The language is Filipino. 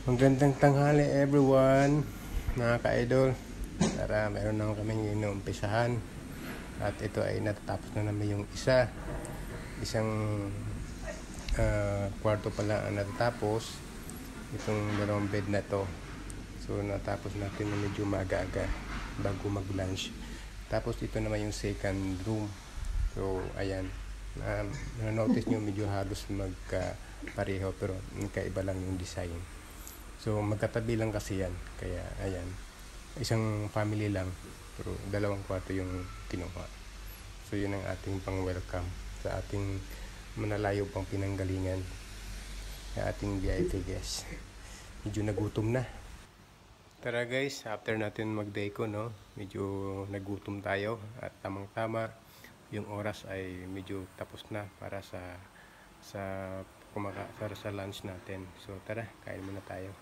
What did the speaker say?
Magandang tanghali everyone, mga ka-idol. Tara, meron na kaming inuumpisahan. At ito ay natatapos na naman yung isang kwarto pala ang natatapos. Itong dalawang bed na to. So natapos natin na medyo maaga-aga bago mag-lunch. Tapos ito naman yung second room. So ayan, na-notice nyo medyo halos magkapareho pero kaiba lang yung design. So magkatabi lang kasi yan. Kaya ayan, isang family lang pero dalawang kwarto yung kinuha. So yun ang ating pang welcome sa ating manalayo pang pinanggalingan, sa ating VIP guest. Medyo nagutom na. Tara guys, after natin mag-deco, no, medyo nagutom tayo at tamang-tama yung oras ay medyo tapos na para sa lunch natin. So tara, kain muna tayo.